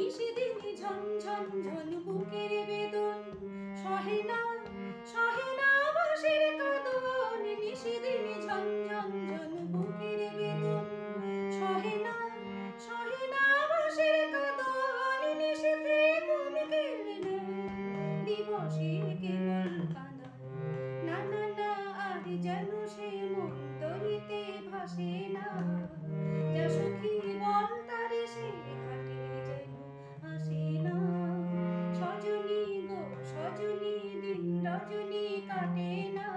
নিশিদিন ঝন ঝন ঝন বুকের বেদন সহে না বাঁশির কাঁদন নিশিদিন ঝন ঝন ঝন বুকের বেদন সহে না বাঁশির কাঁদন নিশিতে ঘুম কেড়ে নেয় দিবসে কেবল কাঁদন না না না আজ যেন সে মন তরিতে ভাসে না যা সখী বল তারে সে ঘাটে যেন আসে না সজনী গো সজনী দিন রজনী কাটে না